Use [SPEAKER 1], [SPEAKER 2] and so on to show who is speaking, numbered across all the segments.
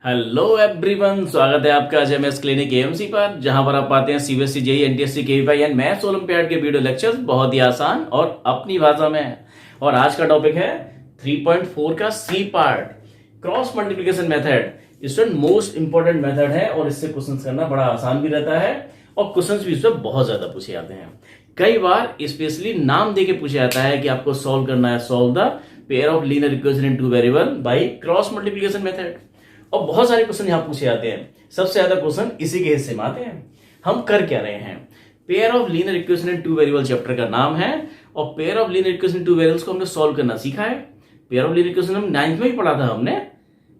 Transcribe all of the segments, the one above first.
[SPEAKER 1] Hello everyone, स्वागत है आपका जेएमएस क्लिनिक एएमसी पर, जहां पर आप पाते हैं CBSE JEE NTSC KVI and maths olympiad के वीडियो लेक्चर्स बहुत ही आसान और अपनी भाषा में। और आज का टॉपिक है 3.4 का C part, cross multiplication method. Student most important method है और इससे क्वेश्चंस करना बड़ा आसान भी रहता है और क्वेश्चंस भी इसमें बहुत ज्यादा पूछे जाते हैं। कई बार स्पेशली नाम देके पूछा जाता है कि आपको सॉल्व करना है, solve the pair of linear equation in two variable by cross multiplication method. और बहुत सारे क्वेश्चन यहां पूछे जाते हैं। सबसे ज्यादा क्वेश्चन इसी के हिस्से में आते हैं। हम कर क्या रहे हैं? Pair of linear equation in two variable chapter का नाम है और pair of linear equation in two variables को हमने सॉल्व करना सीखा है। पेयर ऑफ लीनियर इक्वेशन हम 9th में ही पढ़ा था हमने,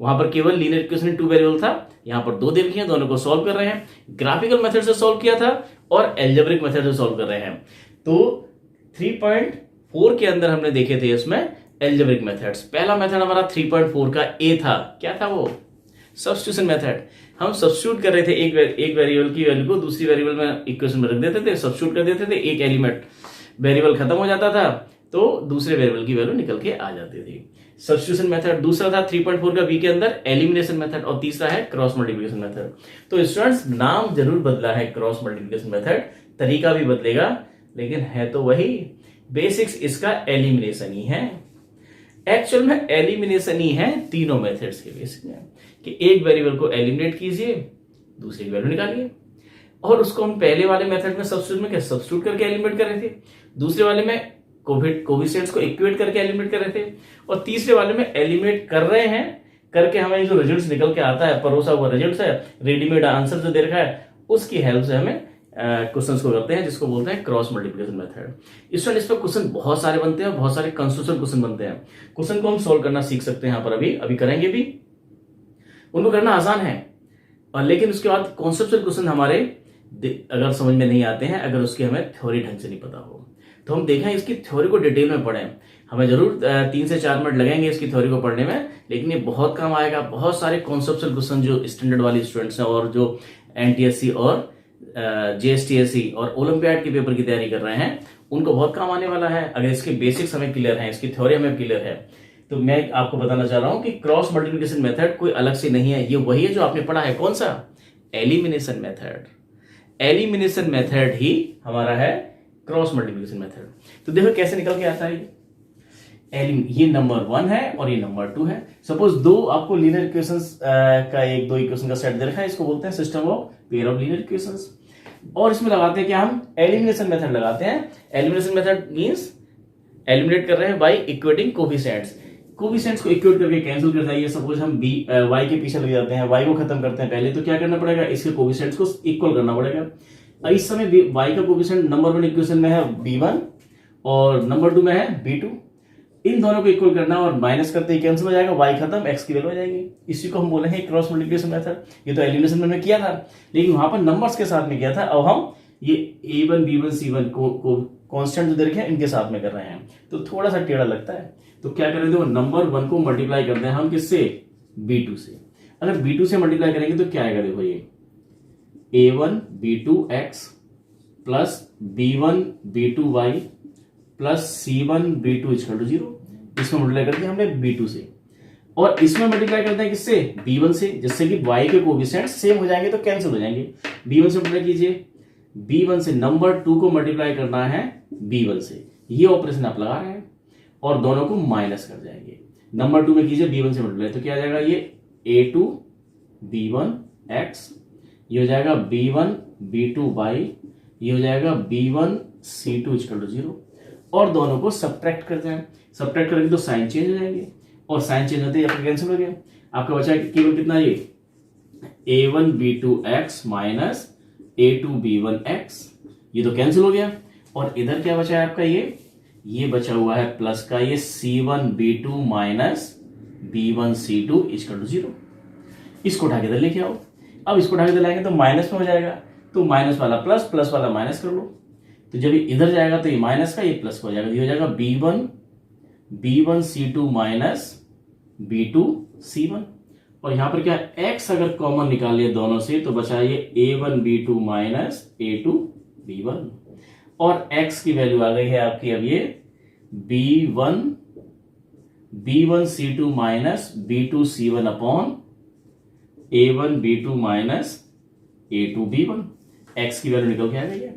[SPEAKER 1] वहां पर केवल linear equation in two variable था। यहां पर दो दे रखी हैं, दोनों को सॉल्व कर रहे हैं। ग्राफिकल मेथड से सॉल्व किया था और एल्जेब्रिक मेथड से सॉल्व कर रहे हैं। तो 3.4 के अंदर हमने देखे थे इसमें एल्जेब्रिक मेथड्स। पहला मेथड हमारा 3.4 का ए था। क्या था वो? Substitution method. हम सब्स्टिट्यूट कर रहे थे एक वेरिएबल की वैल्यू को दूसरी वेरिएबल में इक्वेशन में रख देते थे, सब्स्टिट्यूट कर देते थे। एक एलिमेंट वेरिएबल खत्म हो जाता था तो दूसरे वेरिएबल की वैल्यू निकल के आ जाती थी। Substitution method. दूसरा था 3.4 का बी के अंदर एलिमिनेशन मेथड और तीसरा है क्रॉस मल्टीप्लिकेशन मेथड। तो स्टूडेंट्स, नाम जरूर बदला है क्रॉस मल्टीप्लिकेशन मेथड, तरीका भी बदलेगा, लेकिन है तो वही। बेसिक्स इसका एलिमिनेशन ही है। एक्चुअल में एलिमिनेशन ही है तीनों मेथड्स के बेसिक में, कि एक वेरिएबल को एलिमिनेट कीजिए, दूसरी वैल्यू निकालिए। और उसको हम पहले वाले मेथड में सब्स्टिट्यूट करके एलिमिनेट कर रहे थे, दूसरे वाले में कोफिशिएंट्स को इक्वेट करके एलिमिनेट कर रहे थे, और तीसरे वाले में एलिमिनेट कर रहे हैं करके हमें जो रिजल्ट निकल के आता है, परोसा हुआ रिजल्ट है, रेडीमेड आंसर जो दे रखा है, उसकी हेल्प से हमें क्वेश्चंस को करते हैं, जिसको बोलते हैं क्रॉस मल्टीप्लिकेशन मेथड। इस पर क्वेश्चन बहुत सारे बनते हैं और बहुत सारे कंस्ट्रक्शन क्वेश्चन बनते हैं। क्वेश्चन को हम सोल्व करना सीख सकते हैं यहाँ पर, अभी करेंगे भी। उनको करना आसान है, और लेकिन उसके बाद कॉन्सेप्चुअल क्वेश्चन हमारे अगर समझ में नहीं आते हैं, अगर उसकी हमें थ्योरी ढंग से नहीं पता हो, तो हम देखें इसकी थ्योरी को डिटेल में पढ़ें। हमें जरूर 3 से 4 मिनट लगेंगे इसकी थ्योरी को पढ़ने में, लेकिन ये बहुत काम आएगा। बहुत सारे कॉन्सेप्चुअल क्वेश्चन जो स्टैंडर्ड वाले स्टूडेंट्स हैं और जो एनटीएससी और जेएसटीएससी और ओलंपियाड के पेपर की तैयारी कर रहे हैं, उनको बहुत काम आने वाला है। अगर इसके बेसिक्स हमें क्लियर हैं, इसकी थ्योरी हमें क्लियर है, तो मैं आपको बताना चाह रहा हूं कि क्रॉस मल्टीप्लिकेशन मेथड कोई अलग से नहीं है, ये वही है जो आपने पढ़ा है। कौन सा? Elimination method. एलिमिनेशन मेथड ही हमारा है क्रॉस मल्टीप्लिकेशन मेथड। तो देखो कैसे निकल के आता है। ये नंबर 1 है और ये नंबर 2 है। सपोज दो आपको लीनियर इक्वेशंस का दो इक्वेशन का सेट दे रखा है, इसको बोलते हैं system of pair of linear equations. और इसमें लगाते हैं क्या? हम एलिमिनेशन मेथड लगाते हैं। एलिमिनेशन मेथड मींस एलिमिनेट कर रहे हैं बाय इक्वेटिंग कोफिशिएंट्स। कोफिशिएंट्स को इक्वेट करके कैंसिल कर जाइए। सपोज हम y के पीछे लग जाते हैं, y को खत्म करते हैं पहले, तो क्या करना पड़ेगा? इसके कोफिशिएंट्स को इक्वल करना पड़ेगा। इस समय y का कोफिशिएंट नंबर 1 इक्वेशन में है b1 और नंबर 2 में है b2। इन दोनों को इक्वल करना और माइनस करते ही कैंसिल हो जाएगा, y खत्म, x की वैल्यू आ जाएगी। इसी को हम बोलेंगे क्रॉस मल्टीप्लिकेशन मेथड। ये तो एलिमिनेशन में हमने किया था, लेकिन वहां पर नंबर्स के साथ में किया था। अब हम ये a1 b1 c1 को कांस्टेंट जो दे रखे हैं इनके साथ में कर रहे हैं, तो थोड़ा सा टेढ़ा लगता है। तो क्या करें? देखो, नंबर 1 को मल्टीप्लाई करते हैं हम किससे? b2 से। अगर b2 से मल्टीप्लाई करेंगे तो क्या आएगा? देखो, ये a1 b2 x plus b1 b2 y plus c1 b2 equal to 0। इसमें मल्टीप्लाई करते हैं हमने b2 से, और इसमें मल्टीप्लाई करते हैं किससे? b1 से, जिससे कि y के कोएफिशिएंट सेम हो जाएंगे तो कैंसिल हो जाएंगे। b1 से मल्टीप्लाई कीजिए, b1 से नंबर 2 को मल्टीप्लाई करना है b1 से, ये ऑपरेशन आप लगा रहे हैं, और दोनों को माइनस कर जाएंगे। नंबर 2 में कीजिए b1 से मल्टीप्लाई, तो क्या आ जाएगा? ये a2 b1 x, ये हो जाएगा b1 b2 y, ये हो जाएगा b1 c2 इक्वल टू 0, और दोनों को सब्ट्रैक्ट करते हैं। सब्ट्रैक्ट करेंगे तो साइन चेंज हो जाएंगे, और साइन चेंज होते ही आपका कैंसिल हो गया। आपका बचा केवल कितना? ये a1 b2 x minus a2 b1 x, ये तो कैंसिल हो गया। और इधर क्या बचा है आपका? ये बचा हुआ है प्लस का, ये c1 b2 minus b1 c2 equal to 0। इसको उठा के इधर लेके आओ। अब इसको उठा के इधर लाएंगे तो माइनस में हो जाएगा, तो माइनस वाला प्लस, प्लस वाला माइनस कर लो। तो जब ये इधर जाएगा तो ये माइनस का, ये प्लस हो जाएगा, ये हो जाएगा b1 c2 minus b2 c1। और यहां पर क्या? x अगर कॉमन निकाल लिया दोनों से तो बचा ये a1 b2 minus a2 b1, और x की वैल्यू आ गई है आपकी अब ये b1 c2 minus b2 c1 upon A1B2 minus A2B1, x की वैल्यू निकल के आ गई है।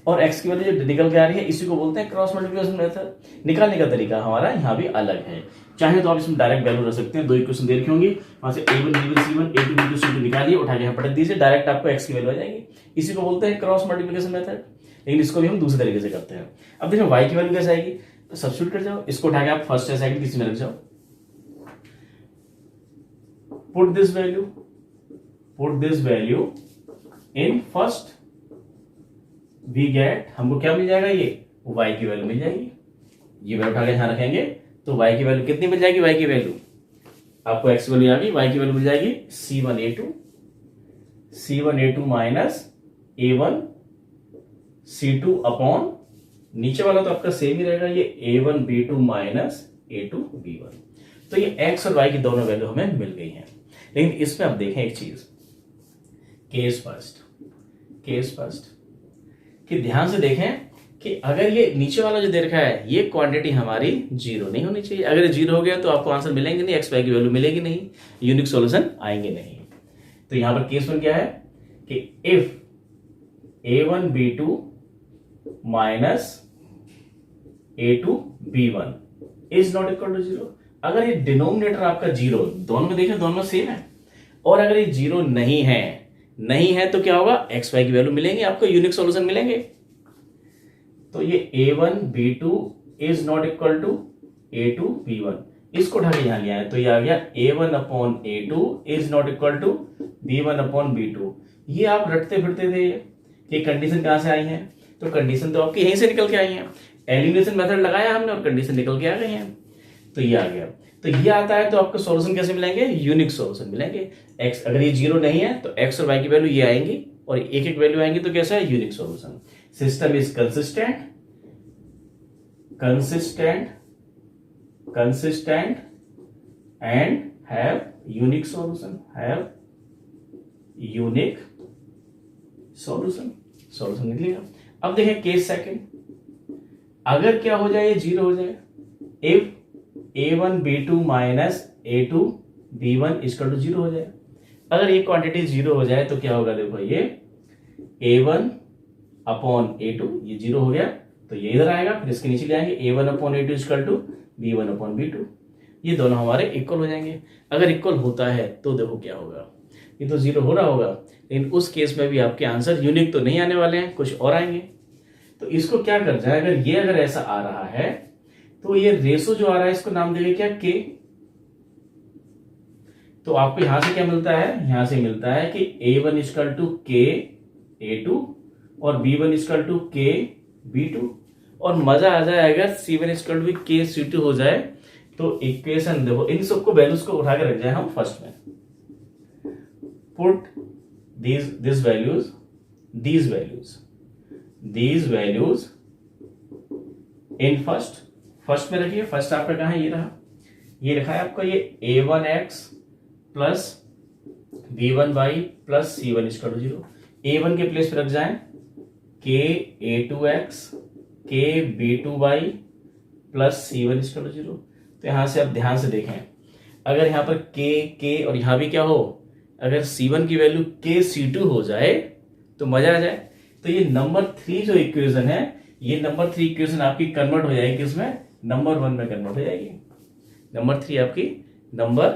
[SPEAKER 1] और x की वैल्यू जो निकल के आ रही है इसी को बोलते हैं क्रॉस मल्टीप्लिकेशन मेथड। निकालने का तरीका हमारा यहाँ भी अलग है। चाहे तो आप इसमें डायरेक्ट वैल्यू रख सकते हैं, दो इक्वेशन दे रखी होंगी, वहां से A1 B1 C1 A2 B2 C2 निकालिए, उठा के यहाँ पटक दीजिए, डायरेक्ट आपको x की वैल्यू आ जाएगी। इसी को बोलते हैं क्रॉस मल्टीप्लिकेशन मेथड। लेकिन इसको भी हम दूसरे तरीके से करते हैं। अब देखो y की वैल्यू कैसे आएगी, तो सब्स्टिट्यूट कर जाओ, इसको उठा के आप फर्स्ट या सेकंड किसी में रख जाओ। Put this value in first, we get, हमको क्या मिल जाएगा, ये y की वैल्यू मिल जाएगी। ये वैल्यू उठा के यहां रखेंगे तो y की वैल्यू कितनी मिल जाएगी, y की वैल्यू आपको x वैल्यू आ गई, y की वैल्यू मिल जाएगी C1A2 minus A1 C2 upon, नीचे वाला तो आपका सेम ही रहेगा, ये A1B2 माइनस A2B1। तो ये x और y की दोनों वैल्यू हमें मिल गई हैं। लेकिन इसमें आप देखें एक चीज, केस फर्स्ट कि ध्यान से देखें कि अगर ये नीचे वाला जो दे रखा है ये क्वांटिटी हमारी जीरो नहीं होनी चाहिए। अगर जीरो हो गया तो आपको आंसर मिलेंगे नहीं, एक्स वाई की वैल्यू मिलेगी नहीं, यूनिक सॉल्यूशन आएंगे नहीं। तो यहां पर केस 1 क्या है कि if A1B2 minus A2B1 is not equal to zero, अगर ये डिनोमिनेटर आपका जीरो, दोनों में देखें दोनों सेम है, और अगर ये जीरो नहीं है तो क्या होगा, एक्स वाई की वैल्यू मिलेंगे, आपको यूनिक सॉल्यूशन मिलेंगे। तो ये A1B2 is not equal to A2B1, इसको उठा के यहां लिया है तो ये आ गया A1/A2 is not equal to B1/B2। ये आप रटते फिरते थे कि कंडीशन कहां से आई है, तो कंडीशन तो आपकी यहीं से निकल के आई है, एलिमिनेशन मेथड लगाया हमने और कंडीशन निकल के आ गई है, तो ये आ गया। तो ये आता है तो आपको सॉल्यूशन कैसे मिलेंगे, यूनिक सॉल्यूशन मिलेंगे। एक्स अगर ये जीरो नहीं है तो एक्स और वाई की वैल्यू ये आएंगी और एक एक वैल्यू आएंगी, तो कैसा है, unique solution. System is consistent and have unique solution निकलेगा। अब देखें केस सेकंड, अगर क्या हो जाए, ये जीरो हो जाए, if A1B2 minus A2B1 equal to zero हो जाए। अगर ये क्वांटिटी जीरो हो जाए तो क्या होगा, देखो ये A1/A2 ये जीरो हो गया तो ये इधर आएगा, फिर इसके नीचे ले आएंगे A1/A2 इक्वल टू B1/B2, ये दोनों हमारे इक्वल हो जाएंगे। अगर इक्वल होता है तो देखो क्या होगा, ये तो जीरो हो रहा होगा, लेकिन उस केस में भी आपके आंसर यूनिक तो नहीं आने वाले हैं, कुछ और आएंगे। तो इसको क्या कर जाए, अगर ऐसा आ रहा है तो ये रेशो जो आ रहा है इसको नाम देंगे क्या, के। तो आपको यहां से क्या मिलता है, यहां से मिलता है कि A1 इक्वल टू के A2 और B1 इक्वल टू के B2। और मजा आ जाए अगर C1 इक्वल टू के C2 हो जाए तो इक्वेशन देखो, इन सबको वैल्यूज को उठा के रख जाए हम फर्स्ट में, put these values in first में रखिए। फर्स्ट आपका कहां है, ये रहा, ये लिखा है आपका, ये A1x plus B1y plus C1 equal to zero. A1 के प्लेस पे रख जाएं के A2x के B2y plus C1 equal to zero. तो यहां से आप ध्यान से देखें, अगर यहां पर के और यहां भी क्या हो, अगर C1 की वैल्यू के C2 हो जाए तो मजा आ जाए। तो ये नंबर 3 जो इक्वेशन है, ये नंबर 3 इक्वेशन आपकी कन्वर्ट हो जाएगी किसमें, नंबर 1 में कन्वर्ट हो जाएगी। नंबर 3 आपकी नंबर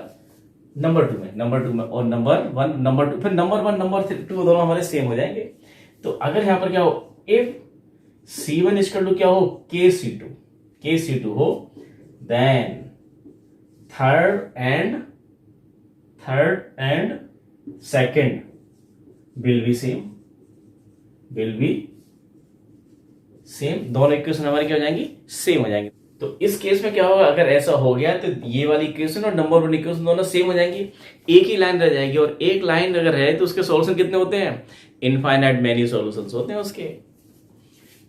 [SPEAKER 1] 2 में और नंबर 1 नंबर 2, फिर नंबर 1 नंबर 2 दोनों हमारे सेम हो जाएंगे। तो अगर यहां पर क्या हो, इफ C1 इक्वल टू क्या हो, के C2 हो, then third and second will be same, दोनों इक्वेशन हमारी क्या हो जाएंगी, सेम हो जाएंगी। तो इस केस में क्या होगा, अगर ऐसा हो गया तो ये वाली इक्वेशन और नंबर 1 इक्वेशन दोनों सेम हो जाएंगी, एक ही लाइन रह जाएगी। और एक लाइन अगर है तो उसके सॉल्यूशन कितने होते हैं, इनफाइनाइट मैनी सॉल्यूशंस होते हैं उसके,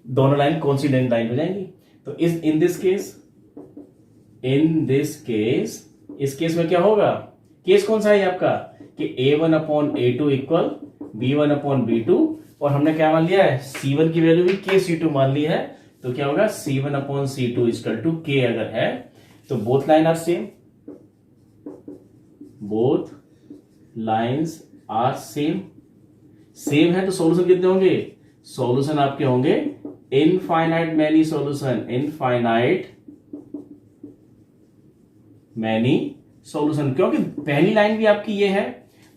[SPEAKER 1] दोनों लाइन कोइंसिडेंट लाइन हो जाएंगी। तो इन दिस केस में क्या होगा, केस कौन सा है आपका, कि A1/A2 इक्वल B1/B2, और हमने क्या मान लिया है, C1 की वैल्यू भी के C2 मान ली है, तो क्या होगा C1/C2 इक्वल टू के अगर है तो both line are same, both lines are same, same है तो सॉल्यूशन कितने होंगे, सॉल्यूशन आपके होंगे infinite many solution, infinite many solution, क्योंकि पहली लाइन भी आपकी ये है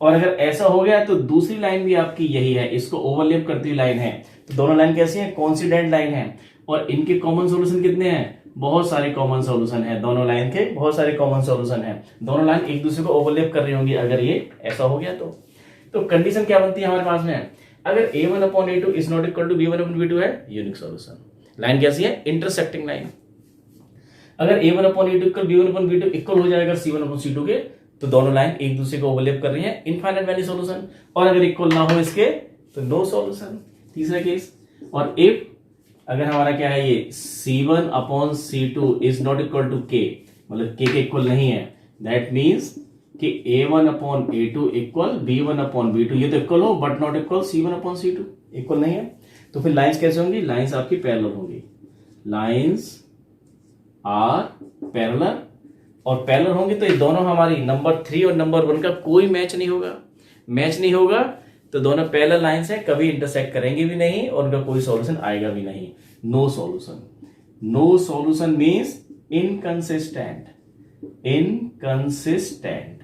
[SPEAKER 1] और अगर ऐसा हो गया तो दूसरी लाइन भी आपकी यही है, इसको ओवरलैप करती हुई लाइन है, तो दोनों लाइन कैसी है, कोइंसिडेंट लाइन है और इनके कॉमन सॉल्यूशन कितने हैं, बहुत सारे कॉमन सॉल्यूशन है, दोनों लाइन के बहुत सारे कॉमन सॉल्यूशन है, दोनों लाइन एक दूसरे को ओवरलैप कर रही होंगी अगर ये ऐसा हो गया तो कंडीशन क्या बनती है हमारे पास में, अगर a1 upon a2 is not equal to b1 upon b2 है यूनिक सॉल्यूशन, लाइन कैसी है, इंटरसेक्टिंग लाइन, अगर a1 upon a2 equal b1 upon b2 equal हो जाएगा c1 अपॉन c2 के, तो दोनों लाइन एक दूसरे को ओवरलैप कर रही है, इनफाइनाइट मैनी सॉल्यूशन, और अगर इक्वल ना हो इसके तो नो सॉल्यूशन, तीसरा केस, और इफ अगर हमारा क्या है ये c1 upon c2 is not equal to k, मतलब k के इक्वल नहीं है, दैट मीन्स कि a1 upon a2 equal b1 upon b2, ये तो इक्वल हो but not equal c1 upon c2, equal नहीं है, तो फिर लाइंस कैसे होंगी, लाइंस आपकी पैरेलल होंगी, लाइंस आर पैरेलल, और पैरेलल होंगी तो ये दोनों हमारी नंबर 3 और नंबर 1 का कोई मैच नहीं होगा, मैच नहीं होगा तो दोनों पैरेलल लाइंस हैं, कभी इंटरसेक्ट करेंगे भी नहीं और उनका कोई सॉल्यूशन आएगा भी नहीं, no solution, no solution means inconsistent, inconsistent.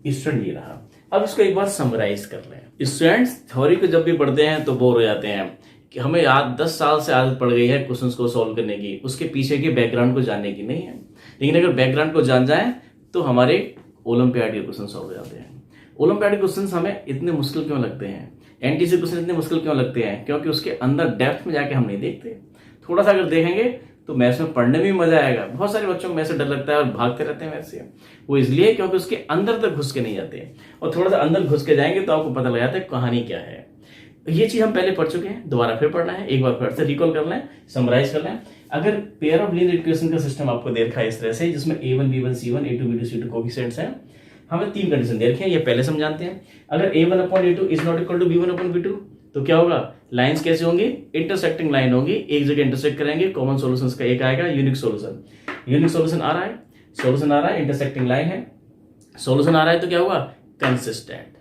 [SPEAKER 1] Student ये रहा, अब इसको एक बार समराइज कर लें। स्टूडेंट्स थ्योरी को जब भी पढ़ते हैं तो बोर हो जाते हैं कि हमें 10 साल से आदत पड़ गई है क्वेश्चंस को सॉल्व करने की, उसके पीछे के बैकग्राउंड को जानने की नहीं है, लेकिन अगर बैकग्राउंड को जान जाए तो हमारे ओलंपियाड के क्वेश्चन सॉल्व हो जाते हैं। ओलंपियाड के क्वेश्चन हमें इतने मुश्किल क्यों लगते हैं, एनटीसी क्वेश्चन इतने मुश्किल क्यों लगते हैं, क्योंकि उसके अंदर डेप्थ में जाके हम नहीं देखते, थोड़ा सा अगर देखेंगे तो मैथ्स में पढ़ने में भी मजा आएगा। बहुत सारे बच्चों को मैथ्स से डर लगता है और भागते रहते हैं मैथ्स से, वो इसलिए क्योंकि उसके अंदर तक घुस के नहीं जाते, और थोड़ा सा अंदर घुस के जाएंगे तो आपको पता लग जाता है कहानी क्या है। ये चीज हम पहले पढ़ चुके हैं, दोबारा फिर पढ़ना है, एक बार फिर से रिकॉल कर लें, समराइज कर लें। अगर पेयर ऑफ लीनियर इक्वेशन का सिस्टम आपको दे रखा है इस तरह से, जिसमें a1 b1 c1 a2 b2 c2 coefficients हैं, हमें 3 कंडीशन दे रखी है, ये पहले से हम जानते हैं। अगर a1 upon a2 is not equal to b1 upon b2 तो क्या होगा, लाइंस कैसे होंगी, इंटरसेक्टिंग लाइन होगी, एक जगह इंटरसेक्ट करेंगे, कॉमन सॉल्यूशंस का एक आएगा, यूनिक सॉल्यूशन, यूनिक सॉल्यूशन आ रहा है, सॉल्यूशन आ रहा है, इंटरसेक्टिंग लाइन है, सॉल्यूशन आ रहा है तो क्या होगा, कंसिस्टेंट।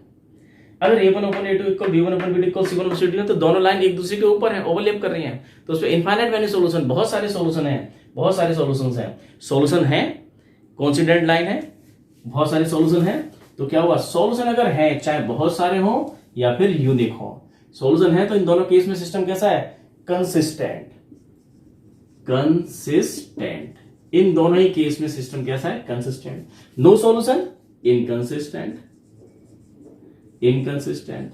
[SPEAKER 1] अगर a1 upon a2 equal b1 upon b2 equal c1 upon c2 है तो दोनों लाइन एक दूसरे के ऊपर है, ओवरलैप कर रही हैं, तो उसमें इनफाइनाइट मैनी सॉल्यूशन, बहुत सारे सॉल्यूशन हैं, बहुत सारे सॉल्यूशंस हैं, सॉल्यूशन है, कोइंसिडेंट लाइन है, बहुत सारे सॉल्यूशन है, तो क्या हुआ, सॉल्यूशन अगर है चाहे बहुत सारे हो या फिर यूनिक हो, सॉल्यूशन है तो इन दोनों केस में सिस्टम कैसा है, कंसिस्टेंट, कंसिस्टेंट, इन दोनों ही केस में सिस्टम कैसा है, consistent. No solution, inconsistent, inconsistent.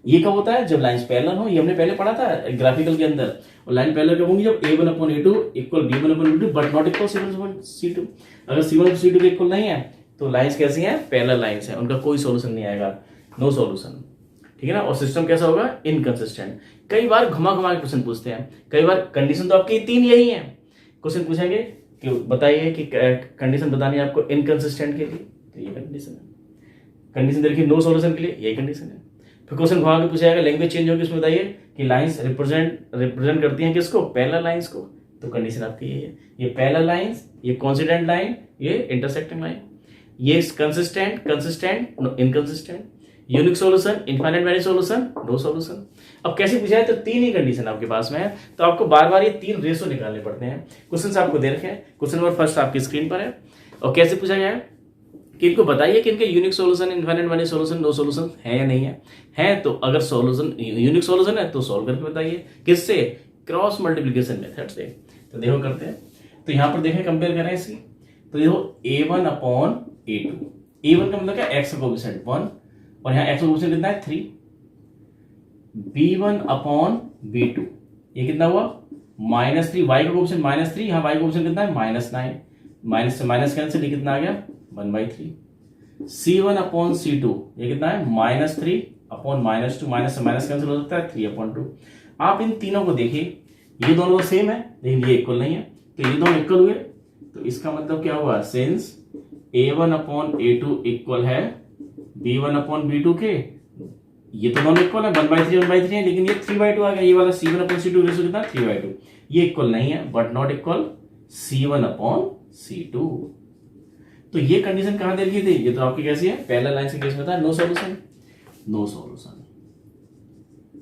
[SPEAKER 1] ये कब होता है, जब लाइंस पैरेलल हो, ये हमने पहले पढ़ा था ग्राफिकल के अंदर, और लाइन पैरेलल कब होंगी, जब a1 upon a2 equal b1 upon b2 but not equal c1 upon c2। अगर c1 अपॉन c2 के इक्वल नहीं है तो लाइंस कैसी हैं, पैरेलल लाइंस हैं, उनका कोई सॉल्यूशन नहीं आएगा, नो सॉल्यूशन, ठीक है ना। और सिस्टम कैसा होगा, इनकंसिस्टेंट। कई बार घुमा घुमा के क्वेश्चन पूछते हैं, कई बार कंडीशन तो आपकी 3 यही है, क्वेश्चन पूछेंगे कि बताइए कि कंडीशन बतानी है आपको इनकंसिस्टेंट के लिए, तो ये कंडीशन है, कंडीशन देखिए नो सॉल्यूशन के लिए, ये कंडीशन है। फिर क्वेश्चन घुमा के पूछा जाएगा, लैंग्वेज चेंज होगी, उसमें बताइए कि लाइंस रिप्रेजेंट करती हैं किसको, पैरेलल लाइंस को, तो कंडीशन आपकी यही है, ये पैरेलल लाइंस, ये कोइंसिडेंट लाइन, ये इंटरसेक्टिंग लाइन, ये consistent, consistent, inconsistent, unique solution, infinite many solution, no solution. अब कैसे पूछा है, तो 3 ही कंडीशन आपके पास में है, तो आपको बार बार ये 3 रेशो निकालने पड़ते हैं। क्वेश्चन आपको दे रखे हैं, क्वेश्चन नंबर फर्स्ट आपकी स्क्रीन पर है, और कैसे पूछा गया है कि इनको बताइए कि इनके unique solution, infinite many solution, no solution है या नहीं है तो अगर सॉल्यूशन यूनिक सॉल्यूशन है तो सॉल्व करके बताइए, किससे, क्रॉस मल्टीप्लिकेशन मेथड से। तो देखो करते हैं, तो यहां पर देखें, कंपेयर करें इसकी, तो देखो a1 अपॉन a2, a1 का मतलब क्या, x का कोएफिशिएंट 1 और यहाँ x का कोएफिशिएंट कितना है 3, b1 अपॉन b2 ये कितना हुआ -3, y का कोएफिशिएंट -3, यहाँ y का कोएफिशिएंट कितना है -9, माइनस से माइनस कैंसिल, ये कितना आ गया 1/3, c1 अपॉन c2 ये कितना है -3 अपॉन -2, माइनस से माइनस कैंसिल हो सकता है 3/2। आप इन तीनों को देखिए, ये दोनों तो सेम है लेकिन ये इक्वल नहीं है, तो ये दोनों इक्वल हुए, तो इसका मतलब क्या हुआ, since a1 upon a2 equal है b1 अपॉन b2 के, ये तो दोनों इक्वल है 1/3 है, लेकिन ये 3/2 आ गया, ये वाला c1 अपॉन c2 रेशो कितना 3/2, ये इक्वल नहीं है but not equal c1 upon c2। तो ये कंडीशन कहां दे रखी थी, ये तो आपकी कैसी है, पहला लाइन के केस में था no solution. No solution,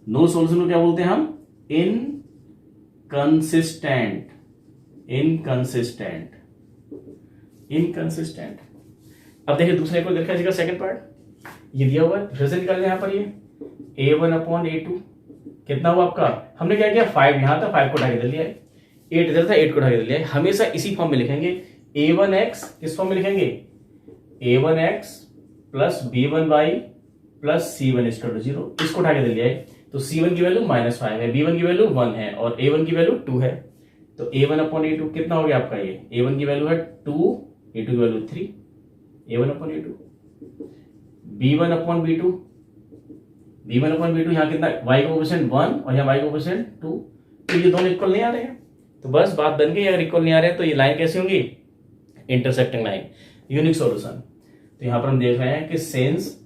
[SPEAKER 1] no solution को क्या बोलते हैं हम, इनकंसिस्टेंट। Inconsistent, inconsistent. अब देखिए दूसरे को देखा जाएगा, सेकंड पार्ट ये दिया हुआ है, फिर से निकाल यहां पर ये A1/A2 कितना हुआ आपका, हमने क्या किया 5 यहां था, 5 को उठा के दे लिया है, 8 इधर था, 8 को उठा के दे लिया है। हमेशा इसी फॉर्म में लिखेंगे, A1x किस फॉर्म में लिखेंगे, A1x plus B1y plus C1 = 0, इसको उठा के दे लिया है। तो C1 की वैल्यू -5 है, B1 की वैल्यू 1 है और A1 की वैल्यू 2 है। तो A1/A2 कितना हो गया आपका, ये A1 की वैल्यू है 2, A2 की वैल्यू 3, A1/A2। B1/B2, B1/B2 यहाँ कितना, y का कोएफिशिएंट 1 और यहाँ y का कोएफिशिएंट 2, तो ये दोनों इक्वल नहीं आ रहे हैं। तो बस बात बन गई, अगर इक्वल नहीं आ रहे हैं तो ये लाइन कैसी होंगी, इंटरसेक्टिंग लाइन, यूनिक सॉल्यूशन। तो यहाँ पर हम देख रहे हैं कि since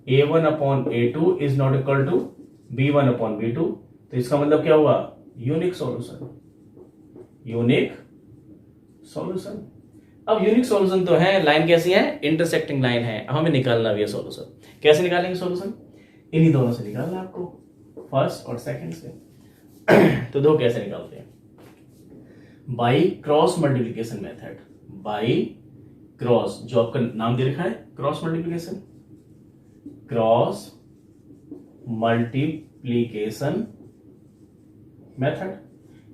[SPEAKER 1] A1/A2 is not equal to B1/B2, तो इसका मतलब क्या हुआ, यूनिक सॉल्यूशन। यूनिक सॉल्यूशन, अब यूनिक सॉल्यूशन तो है, लाइन कैसी है, इंटरसेक्टिंग लाइन है। अब हमें निकालना भी है सॉल्यूशन। कैसे निकालेंगे सॉल्यूशन, इन्हीं दोनों से निकालना आपको, फर्स्ट और सेकंड से। तो दो कैसे निकालते हैं, by cross multiplication method. By cross, जो आपका नाम दे रखा है cross multiplication, cross multiplication method.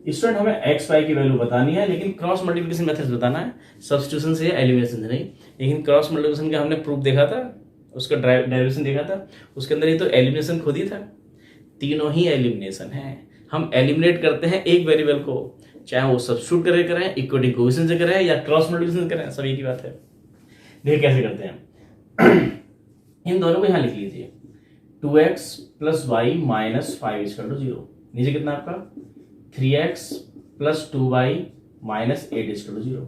[SPEAKER 1] Student हमें एक्स वाई की वैल्यू बतानी है, लेकिन क्रॉस मल्टीप्लिकेशन मेथड बताना है, सब्स्टिट्यूशन से, एलिमिनेशन से नहीं। लेकिन क्रॉस मल्टीप्लिकेशन का हमने प्रूफ देखा था, उसका डेरिवेशन देखा था, उसके अंदर ही तो एलिमिनेशन खुद ही था। तीनों ही एलिमिनेशन है। हम एलिमिनेट करते हैं एक वेरिएबल को, चाहे वो सब्स्टिट्यूट करके करें, इक्विटी कोएफिशिएंट से करें या क्रॉस मल्टीप्लिकेशन से करें, सब एक ही बात है। देखिए कैसे करते हैं। इन दोनों को यहां लिख लीजिए, 2x + y - 5 = 0। नीचे कितना आपका 3x + 2y - 8 = 0।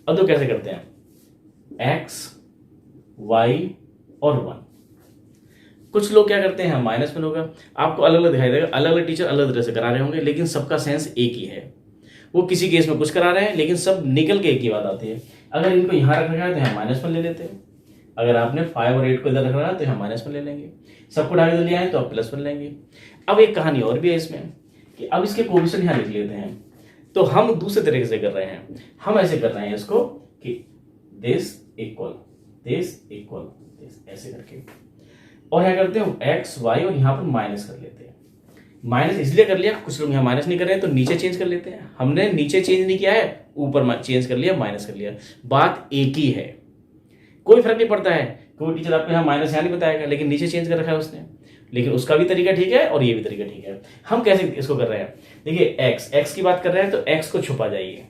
[SPEAKER 1] अब तो कैसे करते हैं, x, y और 1। कुछ लोग क्या करते हैं, -1 होगा, आपको अलग अलग दिखाई देगा, अलग अलग टीचर अलग तरह से करा रहे होंगे, लेकिन सबका सेंस एक ही है। वो किसी केस में कुछ करा रहे हैं, लेकिन सब निकल के एक ही बात आती है। अगर इनको यहां रख रखा है तो यहाँ -1 ले लेते हैं, अगर आपने 5 और 8 को इधर रख रखा है तो यहाँ -1 ले लेंगे, सबको उठा के लिया है तो आप +1 लेंगे। अब एक कहानी और भी है इसमें कि अब इसके कोएफिशिएंट यहाँ लिख लेते हैं। तो हम दूसरे तरीके से कर रहे हैं, हम ऐसे कर रहे हैं इसको कि दिस इक्वल दिस, ऐसे करके, और क्या करते हैं एक्स वाई और यहाँ पर माइनस कर लेते हैं। माइनस इसलिए कर लिया, कुछ लोग यहाँ माइनस नहीं कर रहे हैं तो नीचे चेंज कर लेते हैं। हमने नीचे चेंज नहीं किया है, ऊपर चेंज कर लिया, माइनस कर लिया, बात एक ही है, कोई फर्क नहीं पड़ता है। कोई टीचर आपको यहाँ माइनस यहाँ नहीं बताएगा, लेकिन नीचे चेंज कर रखा है उसने, लेकिन उसका भी तरीका ठीक है और ये भी तरीका ठीक है। हम कैसे इसको कर रहे हैं, देखिए एक्स की बात कर रहे हैं तो एक्स को छुपा जाइए,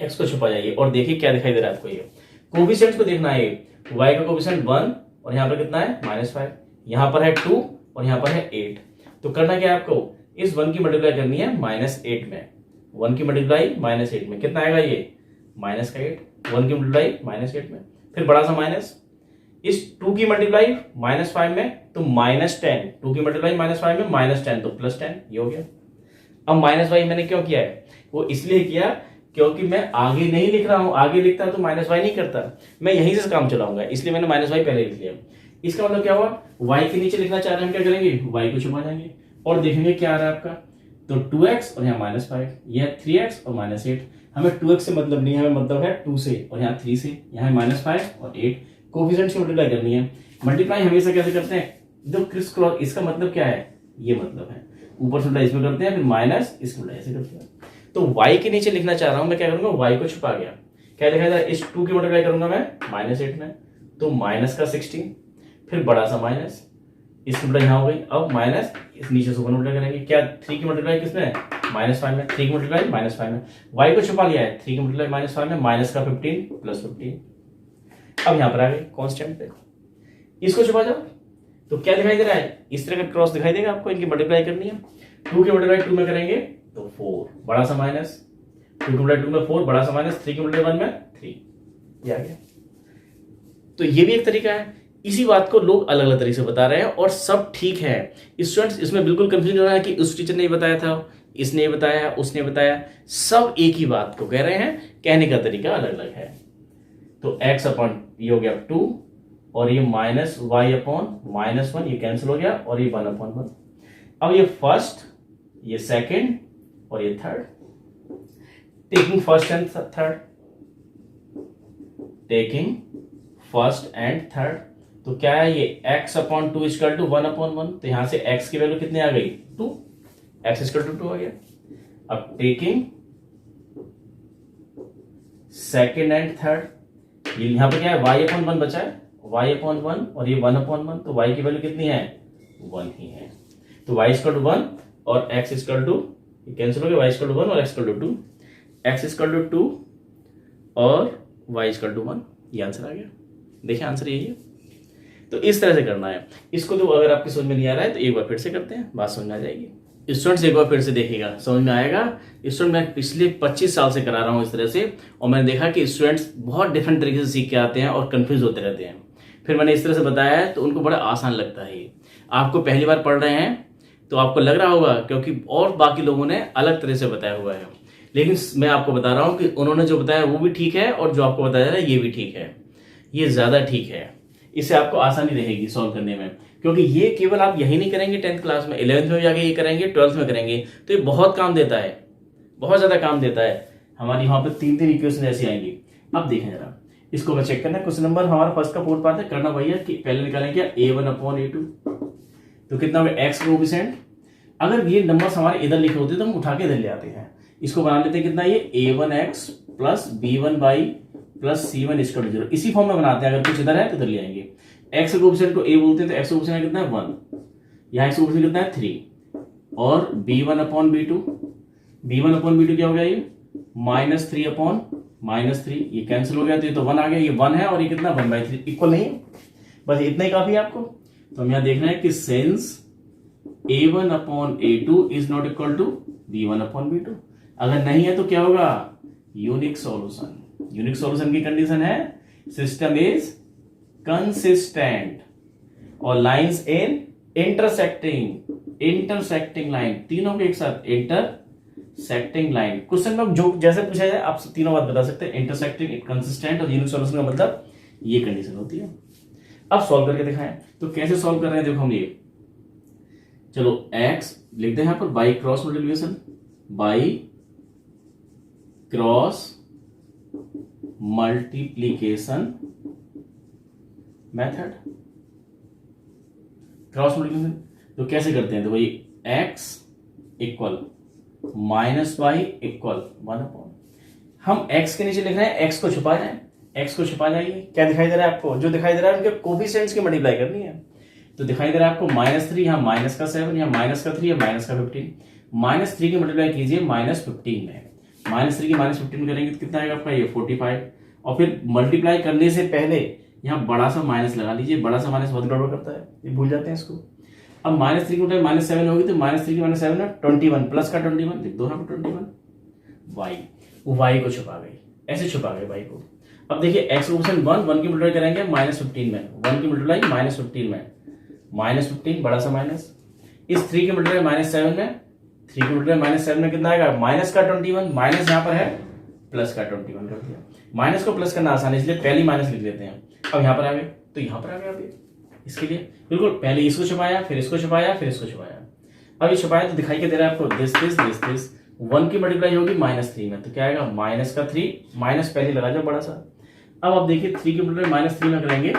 [SPEAKER 1] एक्स को छुपा जाइए और देखिए क्या दिखाई दे रहा है आपको। ये कोएफिशिएंट्स को देखना है, y का कोएफिशिएंट 1 और यहाँ पर कितना है -5, यहाँ पर है 2 और यहाँ पर है 8। तो करना क्या है आपको, इस 1 की मल्टीप्लाई करनी है -8 में, 1 की मल्टीप्लाई -8 में कितना आएगा, ये -8, 1 की मल्टीप्लाई -8 में, फिर बड़ा सा माइनस, इस 2 की मल्टीप्लाई -5 में तो -10, 2 की मल्टीप्लाई -5 में -10 तो +10, ये हो गया। अब -y मैंने क्यों किया है, वो इसलिए किया क्योंकि मैं आगे नहीं लिख रहा हूं, आगे लिखता तो -y नहीं करता, मैं यहीं से काम चलाऊंगा, इसलिए मैंने -y पहले लिख लिया। इसका मतलब क्या हुआ, y के नीचे लिखना चाह रहे हैं, हम क्या करेंगे, y को छुपा जाएंगे और देखेंगे क्या आ रहा है आपका। तो 2x और यहाँ -5, यह 3x और -8। हमें 2x से मतलब नहीं है, हमें मतलब है 2 से और यहाँ 3 से, यहाँ -5 और 8। कोएफिशिएंट से मल्टीप्लाई करनी है। मल्टीप्लाई हमेशा कैसे करते हैं, जो क्रिस क्रॉस, इसका मतलब क्या है, ये मतलब है ऊपर से इसमें करते हैं, फिर माइनस इसको ऐसे करते हैं। तो y के नीचे लिखना चाह रहा हूं मैं, क्या करूंगा, y को छुपा गया, क्या लिखा था, इस 2 की मल्टीप्लाई करूंगा मैं -8 में तो -16, फिर बड़ा सा माइनस, इस मल्टीप्लाई यहाँ हो गई, अब माइनस इस नीचे से ऊपर मल्टीप्लाई करेंगे, क्या 3 की मल्टीप्लाई किसमें, -5 में, 3 की मल्टीप्लाई -5 में, y को छुपा लिया है, 3 की मल्टीप्लाई -5 में, माइनस का 15 + 15। अब यहाँ पर आ गए कांस्टेंट पे, इसको छुपा जाओ तो क्या दिखाई दे रहा है, इस तरह का क्रॉस दिखाई देगा आपको। इनकी मल्टीप्लाई करनी है, 2 की मल्टीप्लाई 2 में करेंगे तो 4 बड़ा सा माइनस, 2 की मल्टीप्लाई 2 में 4 बड़ा सा माइनस, 3 की मल्टीप्लाई 1 में 3, ये आ गया। तो ये भी एक तरीका है। इसी बात को लोग अलग अलग तरीके से बता रहे हैं और सब ठीक है। स्टूडेंट्स इसमें बिल्कुल कंफ्यूजन हो रहा है कि उस टीचर ने बताया था, इसने बताया, उसने बताया, सब एक ही बात को कह रहे हैं, कहने का तरीका अलग अलग है। तो x अपॉन ये हो गया 2 और ये माइनस y अपॉन -1 ये कैंसिल हो गया और ये 1/1। अब ये फर्स्ट, ये सेकंड और ये third, taking first and third, taking first and third, तो क्या है ये x अपॉन 2 इक्वल टू 1/1। तो यहां से x की वैल्यू कितनी आ गई 2, x इक्वल टू 2 आ गया। अब टेकिंग सेकेंड एंड थर्ड, ये यहां पे क्या है y/1 बचा है, y/1 और ये 1/1, तो y की वैल्यू कितनी है 1 ही है। तो y इक्वल टू 1 और x इक्वल टू कैंसिल हो गया, y इक्वल टू 1 और x equal to 2, x equal to 2 और y इक्वल टू 1, ये आंसर आ गया। देखिए आंसर यही है। तो इस तरह से करना है इसको। तो अगर आपकी समझ में नहीं आ रहा है तो एक बार फिर से करते हैं, बात समझ में आ जाएगी। स्टूडेंट्स एक बार फिर से देखिएगा, समझ में आएगा। स्टूडेंट मैं पिछले 25 साल से करा रहा हूँ इस तरह से, और मैंने देखा कि स्टूडेंट्स बहुत डिफरेंट तरीके से सीख के आते हैं और कंफ्यूज होते रहते हैं। फिर मैंने इस तरह से बताया है तो उनको बड़ा आसान लगता है। आपको पहली बार पढ़ रहे हैं तो आपको लग रहा होगा क्योंकि और बाकी लोगों ने अलग तरह से बताया हुआ है, लेकिन मैं आपको बता रहा हूं कि उन्होंने जो बताया वो भी ठीक है और जो आपको बताया जा रहा है ये भी ठीक है, ये ज्यादा ठीक है। इससे आपको आसानी रहेगी सॉल्व करने में, क्योंकि ये केवल आप यही नहीं करेंगे 10th क्लास में, 11th में जाके ये करेंगे, 12th में करेंगे, तो ये बहुत काम देता है, बहुत ज्यादा काम देता है। हमारी यहाँ पे 3 इक्वेशन ऐसी आएंगी। अब देखें जरा इसको मैं चेक करना है। क्वेश्चन नंबर हमारा फर्स्ट का 4 पार्ट है, करना वही है कि पहले निकालेंगे a1/a2, तो कितना होगा x कोएफिशिएंट। अगर ये नंबर्स हमारे इधर लिखे होते तो हम उठा के इधर ले आते हैं, इसको बना लेते हैं कितना ये a1x plus b1y plus c1 equal to 0, इसी फॉर्म में बनाते हैं। अगर कुछ इधर है तो इधर ले आएंगे। x कोएफिशिएंट को a बोलते हैं तो x कोएफिशिएंट कितना है 1, यहाँ x कोएफिशिएंट कितना है 3 और b1/b2, b1/b2 क्या हो गया ये -3/-3, ये कैंसिल हो गया तो ये तो 1 आ गया, ये 1 है और ये कितना 1/3 इक्वल नहीं है, बस इतना ही काफी है आपको। तो हम यहाँ देख रहे हैं कि since a1/a2 is not equal to b1/b2, अगर नहीं है तो क्या होगा यूनिक सॉल्यूशन। यूनिक सॉल्यूशन की कंडीशन है सिस्टम इज कंसिस्टेंट और लाइंस इन इंटरसेक्टिंग लाइन, तीनों के एक साथ इंटरसेक्टिंग लाइन। क्वेश्चन में जो जैसे पूछा जाए आप तीनों बात बता सकते हैं, इंटरसेक्टिंग, कंसिस्टेंट और यूनिक सॉल्यूशन का मतलब ये कंडीशन होती है। अब सॉल्व करके दिखाएं, तो कैसे सॉल्व कर रहे हैं देखो हम ये, चलो x लिख दें यहां पर by cross multiplication, by cross multiplication method, cross multiplication. तो कैसे करते हैं, तो भाई x equal minus y equal 1/, हम x के नीचे लिख रहे हैं, x को छुपा जाए, x को छुपा जाइए, क्या दिखाई दे रहा है आपको, जो दिखाई दे रहा है उनके कोफिशिएंट्स की मल्टीप्लाई करनी है। तो दिखाई दे रहा है आपको -3, यहाँ -7, यहाँ -3 या -15, -3 की मल्टीप्लाई कीजिए -15 में, -3 की -15 करेंगे तो कितना आएगा आपका ये 45, और फिर मल्टीप्लाई करने से पहले यहाँ बड़ा सा माइनस लगा लीजिए, बड़ा सा माइनस बहुत गड़बड़ करता है, ये भूल जाते हैं इसको। अब -3 की मल्टीप्लाई -7 होगी तो -3 की -7 में 21 प्लस का 21 लिख दो यहाँ पर 21, वाई को छुपा गई, ऐसे छुपा गए वाई को। अब देखिए x ऑप्शन 1 की मल्टीप्लाई करेंगे -15 में, 1 की मल्टीप्लाई -15 में, -15 बड़ा सा माइनस, इस 3 की मल्टीप्लाई -7 में, 3 की मल्टीप्लाई -7 में कितना आएगा माइनस का 21, माइनस यहाँ पर है प्लस का 21 कर दिया। माइनस को प्लस करना आसान है इसलिए पहले माइनस लिख लेते हैं। अब यहाँ पर आ गए तो यहाँ पर आ गया, अभी इसके लिए बिल्कुल पहले इसको छुपाया, फिर इसको छुपाया, फिर इसको छुपाया। अब ये छुपाया तो दिखाई के दे रहा है आपको दिस 1 की मल्टीप्लाई होगी -3 में, तो क्या आएगा माइनस का 3, माइनस पहले लगा जाओ बड़ा सा। अब आप देखिए 3 की मल्टीप्लाई -3 में करेंगे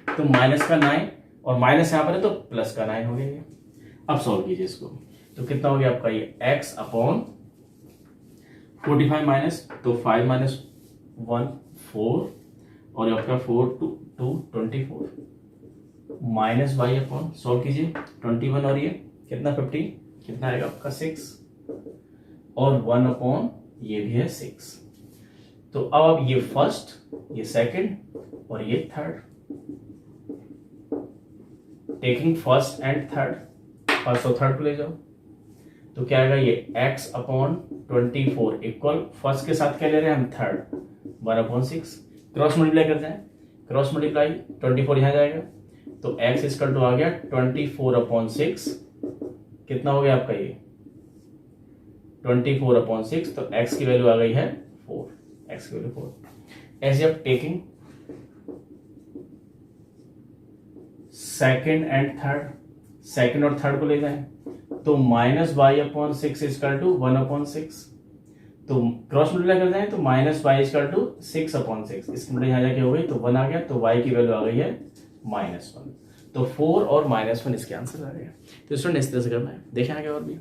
[SPEAKER 1] तो माइनस का 9 और माइनस यहाँ पर है तो प्लस का 9 हो गया। अब सॉल्व कीजिए इसको, तो कितना हो गया आपका ये x अपॉन 45 माइनस, तो 5 - 1 4 और आपका 4 2 24 माइनस y अपॉन, सॉल्व कीजिए 21 और ये कितना 50, कितना आएगा आपका 6 और 1 अपॉन ये भी है 6। तो अब ये फर्स्ट, ये सेकंड और ये third, taking first and third, first और थर्ड को ले जाओ तो क्या आएगा ये x अपॉन 24 इक्वल फर्स्ट के साथ क्या ले रहे हैं हम थर्ड 1/6, क्रॉस मल्टीप्लाई कर जाए, क्रॉस मल्टीप्लाई 24 यहाँ जाएगा तो x इक्वल टू आ गया 24/6, कितना हो गया आपका ये 24/6, तो x की वैल्यू आ गई है 4, x की वैल्यू 4। ऐसे अब taking second and third, second और थर्ड को ले जाएं तो minus y upon six equal to 1/6, तो क्रॉस मल्टीप्लाई कर जाए तो माइनस वाई इजकल टू 6/6, इसकी मल्टीप्लाई यहाँ जाके हो गई तो 1 आ गया, तो y की वैल्यू आ गई है -1, तो 4 और -1 इसके आंसर आ गया। तो स्टूडेंट इस तरह से करना है। देखें आगे और भी,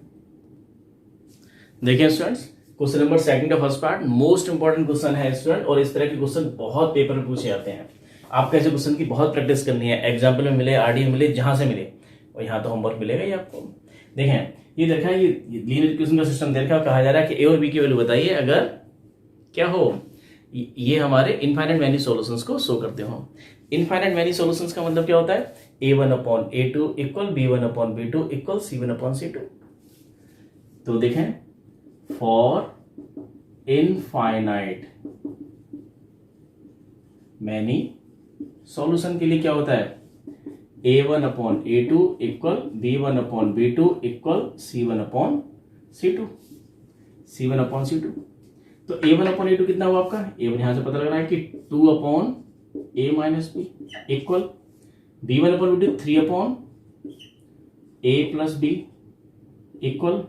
[SPEAKER 1] देखिए स्टूडेंट्स क्वेश्चन नंबर सेकंड का first part most important question है स्टूडेंट, और इस तरह के क्वेश्चन बहुत पेपर में पूछे जाते हैं। आपको ऐसे क्वेश्चन की बहुत प्रैक्टिस करनी है, एग्जाम्पल में मिले, आरडी में मिले, जहां से मिले, और यहाँ तो होमवर्क मिलेगा ही आपको। देखें ये देखा है, ये लीनियर इक्वेशन का सिस्टम देखा, कहा जा रहा है कि ए और बी की वैल्यू बताइए अगर क्या हो, ये हमारे इनफाइनाइट मैनी सॉल्यूशंस को शो करते हो। इनफाइनाइट मैनी सॉल्यूशंस का मतलब क्या होता है, a1/a2 equal b1/b2 equal c1/c2। तो देखें फॉर इनफाइनाइट मैनी सॉल्यूशन के लिए क्या होता है, a1/a2 equal b1/b2 equal c1/c2, c1/c2। तो a1/a2 कितना हुआ आपका, a1 यहां से पता लग रहा है कि 2/a - b equal b1/b2 3/a + b equal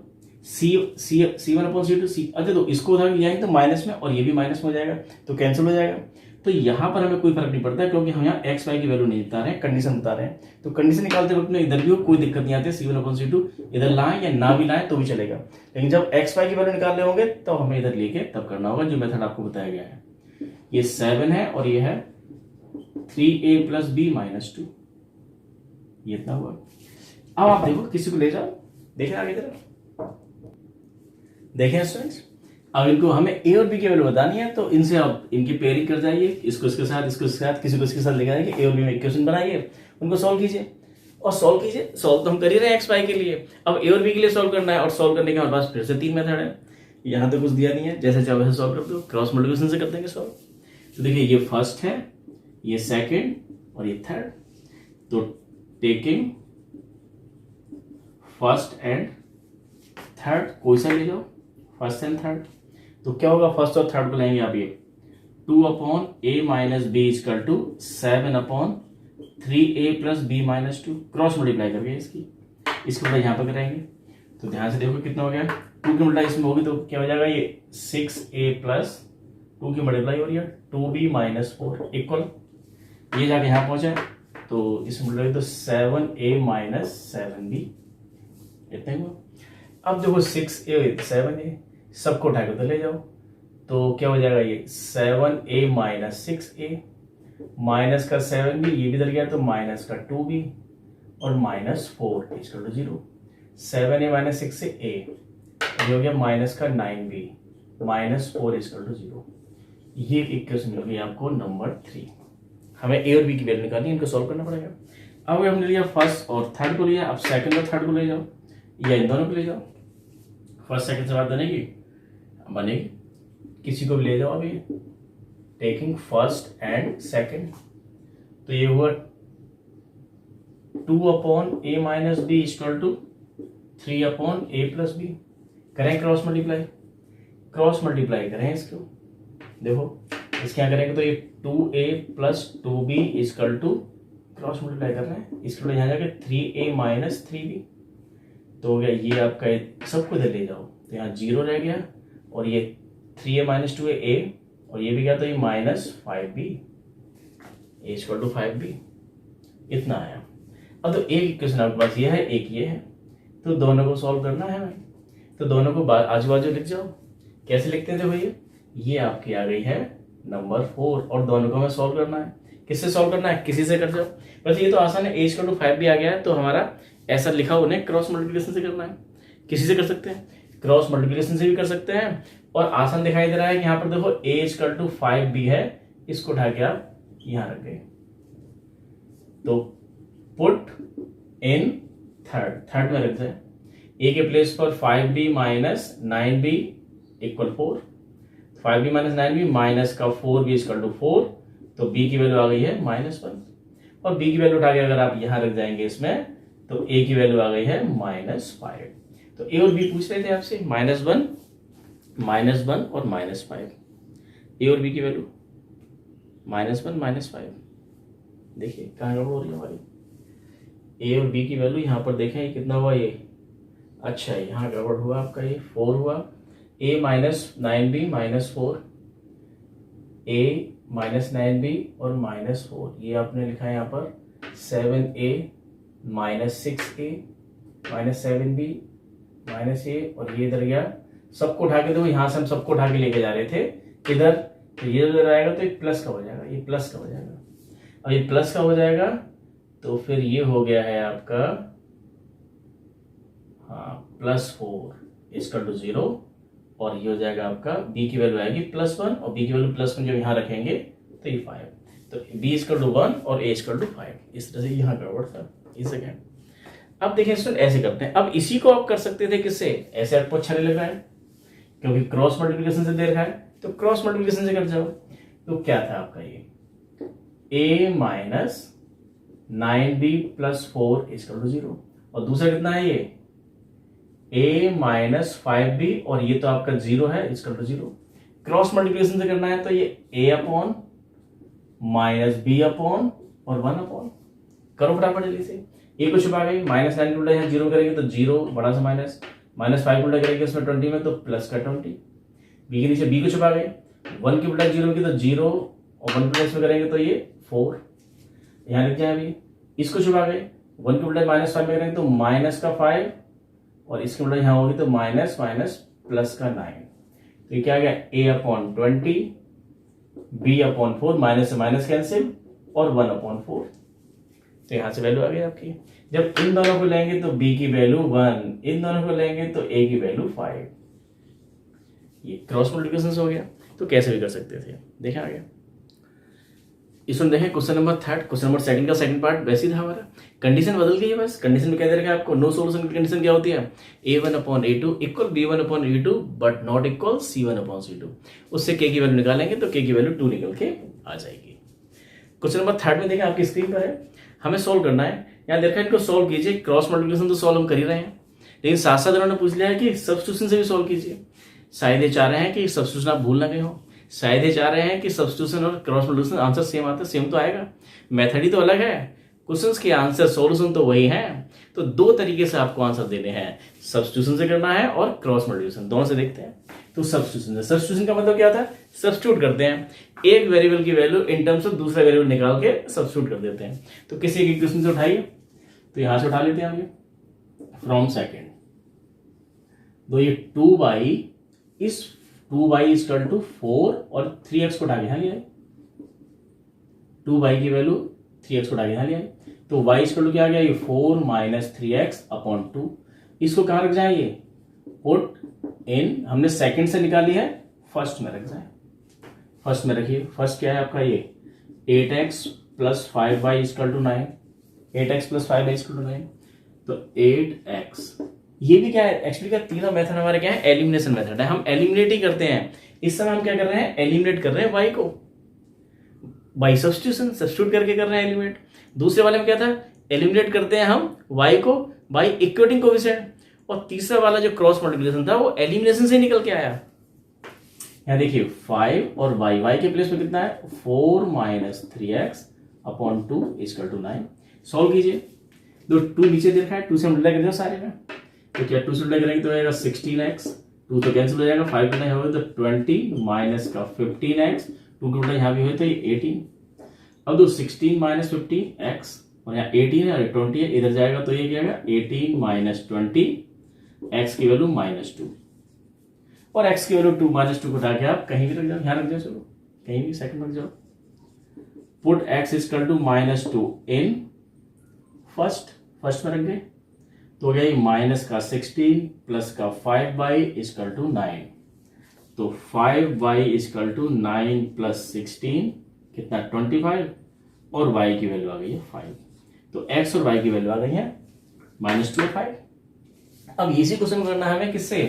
[SPEAKER 1] c1/c2 c। अच्छा तो इसको उधर ले जाएंगे तो माइनस में, और ये भी माइनस में हो जाएगा तो कैंसिल हो जाएगा। तो यहां पर हमें कोई फर्क नहीं पड़ता है, क्योंकि हम यहाँ एक्स वाई की वैल्यू नहीं बता रहे हैं, कंडीशन बता रहे हैं। तो कंडीशन निकालते वक्त में इधर भी हो कोई दिक्कत नहीं आती है, c1/c2 इधर लाएं या ना भी लाएं तो भी चलेगा, लेकिन जब एक्स वाई की वैल्यू निकाल रहे होंगे तो हमें इधर लेके तब करना होगा, जो मेथड आपको बताया गया है। ये 7 है और ये है 3a + b - 2, ये इतना हुआ। अब आप देखो किसी को ले जाओ, देखें आगे तरफ, देखें स्टूडेंट्स अब इनको हमें ए और बी की वैल्यू बतानी है, तो इनसे आप इनकी पेयरिंग कर जाइए, इसको इसके साथ, इसको इसके साथ, किसी को इसके साथ लेकर आइए, ए और बी में इक्वेशन बनाइए, उनको सॉल्व कीजिए और सॉल्व कीजिए। सॉल्व तो हम कर ही रहे हैं एक्स वाई के लिए, अब ए और बी के लिए सॉल्व करना है, और सॉल्व करने के हमारे पास फिर से 3 मेथड है। यहाँ तो कुछ दिया नहीं है, जैसे चाहे वैसे सॉल्व कर दो, क्रॉस मल्टीप्लिकेशन से कर देंगे सॉल्व। तो देखिए ये फर्स्ट है, ये सेकेंड और ये थर्ड, तो टेकिंग फर्स्ट एंड थर्ड कोई सा ले जाओ, फर्स्ट एंड थर्ड, तो क्या होगा, फर्स्ट और थर्ड को लेंगे आप, ये 2/a - b equal to 7/3a + b - 2, cross multiply करके इसको यहाँ पर कराएंगे। तो ध्यान से देखो कितना हो गया, 2 की मल्टीप्लाई इसमें होगी तो क्या हो जाएगा, ये 6a + 2 की मल्टीप्लाई हो रही है 2b - 4 इक्वल, ये जाके यहाँ पहुंचा तो इसमें मल्टीप्लाई तो 7a - 7b, इतना ही हुआ। अब देखो 6a 7a सबको उठा कर तो ले जाओ, तो क्या हो जाएगा, ये 7a - 6a माइनस का 7b, ये भी इधर गया तो माइनस का 2b और -4 = 0, 7a - 6a ये हो गया माइनस का 9b -4 = 0। ये इक्वेशन मिल गई आपको नंबर 3। हमें ए और बी की वैल्यू निकालनी है, इनको सॉल्व करना पड़ेगा। अब हमने लिया फर्स्ट और थर्ड को लिया, अब सेकंड और थर्ड को ले जाओ, या इन दोनों को ले जाओ, फर्स्ट सेकंड से बात बनेगी, किसी को भी ले जाओ। अभी टेकिंग फर्स्ट एंड सेकंड, तो ये हुआ 2/a - b equal to 3/a + b, करें क्रॉस मल्टीप्लाई करें इसको, देखो इसके यहाँ करेंगे तो ये 2a + 2b equal to cross multiply कर रहे हैं, इसके यहाँ जाके 3a - 3b, तो हो गया ये आपका, सबको इधर ले जाओ तो यहाँ 0 रह गया, और ये 3a - 2a a, और ये भी क्या, तो ये -5b = 5b, इतना आया। अब तो एक इक्वेशन आपके पास ये है, एक ये है, तो दोनों को सॉल्व करना है हमें, तो दोनों को आजू बाजू लिख जाओ। कैसे लिखते हैं, भैया ये आपकी आ गई है नंबर 4, और दोनों को हमें सॉल्व करना है। किससे सॉल्व करना है, किसी से कर जाओ, बस ये तो आसान है, a = 5b आ गया है, तो हमारा ऐसा लिखा उन्हें क्रॉस मल्टीप्लिकेशन से करना है। किसी से कर सकते हैं, क्रॉस मल्टीप्लिकेशन से भी कर सकते हैं, और आसान दिखाई दे रहा है कि यहाँ पर देखो a = 5b है, इसको उठा के आप यहाँ रख गए, तो पुट इन थर्ड में रख जाए, a के प्लेस पर 5b - 9b = 4, 5b - 9b minus का 4b = 4, तो b की वैल्यू आ गई है -1, और b की वैल्यू उठा के अगर आप यहाँ रख जाएंगे इसमें, तो a की वैल्यू आ गई है -5। तो a और b पूछ रहे थे आपसे, -1 और -5, a और b की वैल्यू -1 -5, देखिए कहाँ गड़बड़ हो रही है हमारी, ए और बी की वैल्यू यहाँ पर देखें ये कितना हुआ ये, अच्छा यहाँ गड़बड़ हुआ आपका, ये 4 हुआ। ए माइनस 9b माइनस 4, ए माइनस 9b और माइनस 4, ये आपने लिखा है यहाँ पर 7a minus 6a minus 7b minus ए, और ये इधर गया सबको उठा के, देखो यहाँ से हम सबको उठा के लेके जा रहे थे इधर, तो ये इधर आएगा तो एक प्लस का हो जाएगा, ये प्लस का हो जाएगा। अब ये प्लस का हो जाएगा तो फिर ये हो गया है आपका, हाँ +4 इजकल टू 0, और ये हो जाएगा आपका b की वैल्यू आएगी +1, और b की वैल्यू +1 जब यहाँ रखेंगे तो ये 5, तो b इजकल टू 1 और a इजकल टू 5, इस तरह से यहाँ गड़बड़ था इस सेकेंड। अब देखिए स्टूडेंट ऐसे करते हैं, अब इसी को आप कर सकते थे किससे, ऐसे आपको अच्छा नहीं लग रहा है क्योंकि क्रॉस मल्टीप्लिकेशन से दे रखा है, तो क्रॉस मल्टीप्लिकेशन से कर जाओ। तो क्या था आपका ये a minus 9b plus 4 equal to 0, और दूसरा कितना है ये a माइनस 5b, और ये तो आपका 0 है इजकल टू 0। क्रॉस मल्टीप्लिकेशन से करना है तो ये a upon minus b upon और 1 अपॉन, करो फटाफट जल्दी से। ए को छुपा गई, माइनस 9 उल्टा यहाँ 0 करेंगे तो 0 बड़ा सा माइनस, माइनस 5 उल्टा करेंगे उसमें 20 में तो प्लस का 20, बी के नीचे b को छुपा गए, 1 की उल्टा 0 की तो 0 और 1 प्लस में करेंगे तो ये 4, यहाँ लिख जाए अभी। इसको छुपा गए, 1 की उल्टा माइनस 5 में करेंगे तो माइनस का 5, और इसकी उल्टा यहाँ होगी तो माइनस माइनस प्लस का 9, तो ये क्या आ गया a upon 20 b upon 4, minus से माइनस कैंसिल और 1 अपॉन 4, तो यहां से वैल्यू आ गई आपकी। जब इन दोनों को लेंगे तो b की वैल्यू 1, इन दोनों को लेंगे तो a की वैल्यू 5, ये क्रॉस मल्टीप्लिकेशन हो गया। तो कैसे भी कर सकते थे, देखें आगे इसमें देखें क्वेश्चन नंबर 3, क्वेश्चन नंबर 2 का सेकंड पार्ट वैसे ही था हमारा, कंडीशन बदल गई है बस। कंडीशन में क्या दे रखा है आपको, नो सोल्यूशन की कंडीशन क्या होती है, a1 upon a2 equal b1 upon b2 but not equal c1 upon c2, उससे k की वैल्यू निकालेंगे तो k की वैल्यू 2 निकल के आ जाएगी। क्वेश्चन नंबर 3 में देखें आपकी स्क्रीन पर है, हमें सोल्व करना है। यहाँ देखा इनको सोल्व कीजिए, क्रॉस मल्टीप्लिकेशन तो सोल्व हम कर ही रहे हैं, लेकिन साथ साथ उन्होंने पूछ लिया है कि सब्स्टिट्यूशन से भी सोल्व कीजिए। शायद ये चाह रहे हैं कि सब्स्टिट्यूशन आप भूल ना गए हो, शायद ये चाह रहे हैं कि सब्स्टिट्यूशन और क्रॉस मल्टीप्लिकेशन आंसर सेम आता है, सेम तो आएगा, मेथड ही तो अलग है, क्वेश्चंस के आंसर सोल्यूशन तो वही है। तो दो तरीके से आपको आंसर देने हैं, सब्स्टिट्यूशन से करना है और क्रॉस मल्टीप्लिकेशन, दोनों से देखते हैं। तो सब्स्टिट्यूशन का मतलब क्या था, सब्स्टिट्यूट करते हैं, एक वेरिएबल की वैल्यू इन टर्म्स ऑफ दूसरा वेरिएबल निकाल के सब्स्टिट्यूट कर देते हैं। तो किसी एक इक्वेशन से उठाइए, तो यहां से उठा लेते हैं हम ये फ्रॉम सेकेंड, तो ये 2y इस 2y इक्वल टू 4 और 3x को उठा के यहाँ लिया, 2y की वैल्यू 3x को उठा के यहाँ लिया, तो y इक्वल टू क्या आ गया, ये 4 माइनस 3x अपॉन 2, इसको कहाँ रख जाए, ये पुट इन, हमने सेकंड से निकाली है, फर्स्ट में रख जाए, फर्स्ट में रखिए। फर्स्ट क्या है आपका ये 8x plus 5y equal to 9, 8x plus 5y equal to 9, तो 8x, ये भी क्या है एक्चुअली क्या, तीनों मेथड हमारे क्या है, एलिमिनेशन मेथड है, हम एलिमिनेट ही करते हैं। इस समय हम क्या कर रहे हैं, एलिमिनेट कर रहे हैं y को बाई सब्स्टिट्यूशन, सब्स्टिट्यूट करके कर रहे हैं एलिमिनेट। दूसरे वाले में क्या था, एलिमिनेट करते हैं हम y को बाई इक्वेटिंग कोएफिशिएंट, और तीसरा वाला जो क्रॉस मल्टीप्लिकेशन था वो एलिमिनेशन से निकल के आया। यहाँ देखिए 5 और y के प्लेस में कितना है, 4 minus 3x upon 2 equal to 9, solve कीजिए। तो 2 नीचे दे रखा है, 2 से मल्टीप्लाई कर दो सारे में, तो क्या 2 से मल्टीप्लाई करेंगे तो आएगा 16x, 2 तो कैंसिल हो जाएगा, 5 करना होगा तो 20 माइनस का 15x, 2 की उल्टा यहाँ भी हुए तो ये 18। अब तो 16 माइनस 15x और यहाँ 18 है और 20 है, इधर जाएगा तो ये क्या आएगा 18 माइनस 20, x की वैल्यू -2, और x की वैल्यू 2 -2 को उठा के आप कहीं भी रख जाओ, यहाँ रख जाओ, चलो कहीं भी सेकंड रख जाओ, put x equal to -2 in first में रख गए, तो हो गया ये माइनस का 16 प्लस का 5y इक्वल टू 9, तो 5y इक्वल टू 9 प्लस 16 कितना 25, और y की वैल्यू आ गई है 5, तो x और y की वैल्यू आ गई है -2 और 5। अब इसी क्वेश्चन करना है हमें किससे,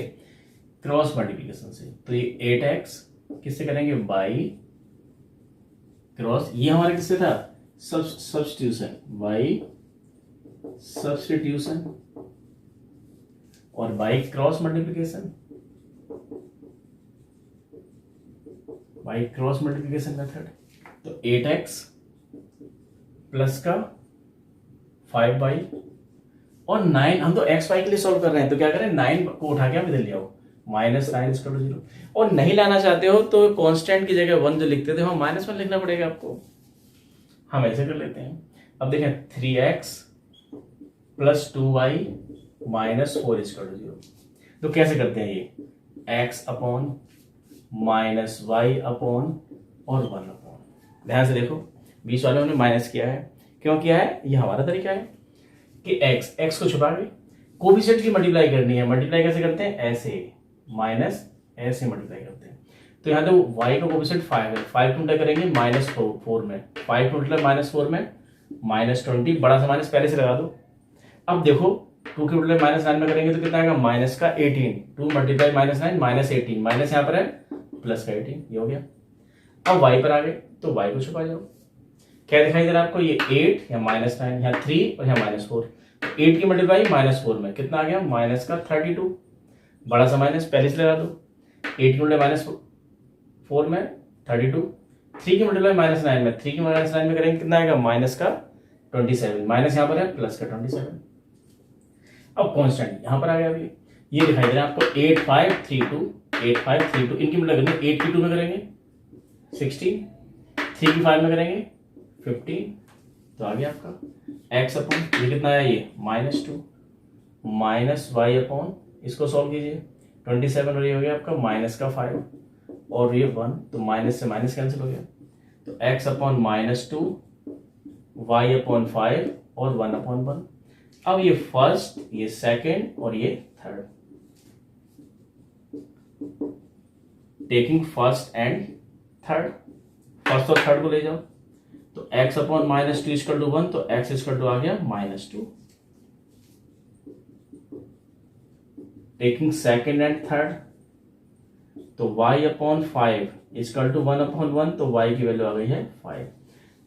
[SPEAKER 1] क्रॉस मल्टीप्लिकेशन से, तो ये 8x किससे करेंगे, बाई क्रॉस, ये हमारा किससे था, सब्स्टिट्यूशन, बाई सब्स्टिट्यूशन, और by cross multiplication, by cross multiplication method, तो 8x प्लस का 5y और 9, हम तो एक्स वाई के लिए सॉल्व कर रहे हैं, तो क्या करें 9 को उठा के हम इधर ले आओ, -9 इक्वल टू 0। और नहीं लाना चाहते हो तो कांस्टेंट की जगह 1 जो लिखते थे हम -1 लिखना पड़ेगा आपको। हम ऐसे कर लेते हैं। अब देखें 3x + 2y - 4 इक्वल टू 0। तो कैसे करते हैं ये, x अपॉन -y अपॉन और 1 अपॉन। ध्यान से देखो, बीच वाले हमने माइनस किया है, क्यों किया है, ये हमारा तरीका है कि x को छुपा के कोफिशिएंट की मल्टीप्लाई करनी है। मल्टीप्लाई कैसे करते हैं, ऐसे माइनस ऐसे मल्टीप्लाई करते हैं। तो यहाँ तो y का कोफिशिएंट 5 है, 5 को मल्टीप्लाई करेंगे -4 में, 5 को मल्टीप्लाई -4 में -20, बड़ा सा माइनस पहले से लगा दो। अब देखो 2 के मल्टीप्लाई -9 में करेंगे तो कितना आएगा, -18, 2 मल्टीप्लाई -9 -18, माइनस यहाँ पर है प्लस का 18, ये हो गया। अब y पर आ गए तो y को छुपा जाओ। क्या दिखाई दे रहा है आपको, ये 8 या -9, यहाँ 3 और यहाँ -4। 8 की मल्टीप्लाई -4 में कितना आ गया, -32, बड़ा सा माइनस पहले से लगा दो। 8 की मल्टीप्लाई -4 में 32, 3 की मल्टीप्लाई -9 में, 3 की -9 में करेंगे कितना आएगा, -27, माइनस यहाँ पर है प्लस का 27। अब कांस्टेंट यहाँ पर आ गया। अभी ये दिखाई दे रहा है आपको 8532, इनकी मल्टीप्लाई करेंगे, 8 की 2 में करेंगे 16, 3 की 5 में करेंगे 15, तो आ गया आपका x अपॉन ये कितना है, ये -2 -y अपॉन, इसको सॉल्व कीजिए 27 और ये हो गया आपका -5 और ये 1, तो माइनस से माइनस कैंसिल हो गया। तो x अपॉन -2 y अपॉन 5 और 1 अपॉन 1। अब ये फर्स्ट, ये सेकेंड और ये third, taking first and third, first और थर्ड को ले जाओ। तो x अपॉन -2 इक्वल टू 1, तो x इक्वल टू आ गया -2, टेकिंग सेकेंड एंड थर्ड, तो y upon 5 equal to 1 upon 1, तो y की वैल्यू आ गई है 5।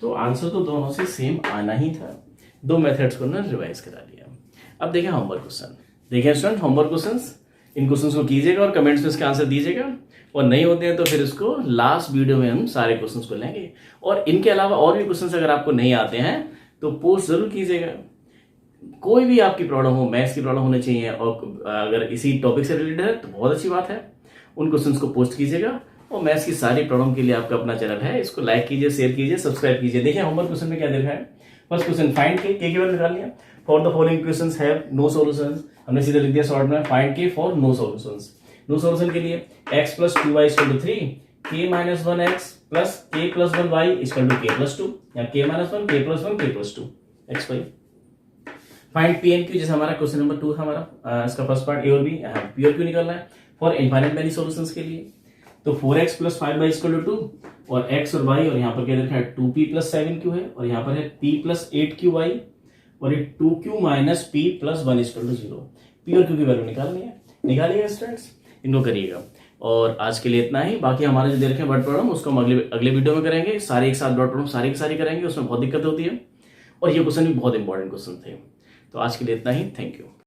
[SPEAKER 1] तो आंसर तो दोनों से सेम आना ही था, दो मेथड्स को ना रिवाइज करा लिया। अब देखें होमवर्क क्वेश्चन। देखिए स्टूडेंट, होमवर्क क्वेश्चंस, इन क्वेश्चंस को कीजिएगा और कमेंट्स में इसके आंसर दीजिएगा, और नहीं होते हैं तो फिर इसको लास्ट वीडियो में हम सारे क्वेश्चंस को लेंगे। और इनके अलावा और भी क्वेश्चंस अगर आपको नहीं आते हैं तो पोस्ट जरूर कीजिएगा। कोई भी आपकी प्रॉब्लम हो, मैथ्स की प्रॉब्लम होनी चाहिए, और अगर इसी टॉपिक से रिलेटेड है तो बहुत अच्छी बात है, उन क्वेश्चंस को पोस्ट कीजिएगा। और मैथ्स की सारी प्रॉब्लम के लिए आपका अपना चैनल है, इसको लाइक कीजिए, शेयर कीजिए, सब्सक्राइब कीजिए। देखिए होमवर्क क्वेश्चन में क्या देखा है। फर्स्ट क्वेश्चन, फाइंड के की वैल्यू निकाल लिया। For the following questions have no solutions, हमने सीधे लिख दिया शॉर्ट में, find k for no solutions. No solution के लिए x + 2y = 3, k - 1x + k + 1y = k + 2, या k - 1 k + 1 k + 2 x y। Find p and q, जैसे हमारा क्वेश्चन नंबर 2 था हमारा, इसका फर्स्ट पार्ट a और b, p और q निकालना है फॉर इनफाइनाइट मैनी सॉल्यूशंस के लिए। तो 4x + 5y = 2, और x और y, और यहाँ पर क्या लिखा है 2p + 7q है, और यहाँ पर है p + 8qy, और ये 2q - p + 1 = 0। p और q की वैल्यू निकालनी है, निकालिएगा स्टूडेंट्स, इनको करिएगा। और आज के लिए इतना ही। बाकी हमारे जो दे रखे हैं वर्ड प्रॉब्लम, उसको हम अगले वीडियो में करेंगे। सारे एक साथ वर्ड प्रॉब्लम सारी की सारी करेंगे, उसमें बहुत दिक्कत होती है, और ये क्वेश्चन भी बहुत इंपॉर्टेंट क्वेश्चन थे। तो आज के लिए इतना ही, थैंक यू।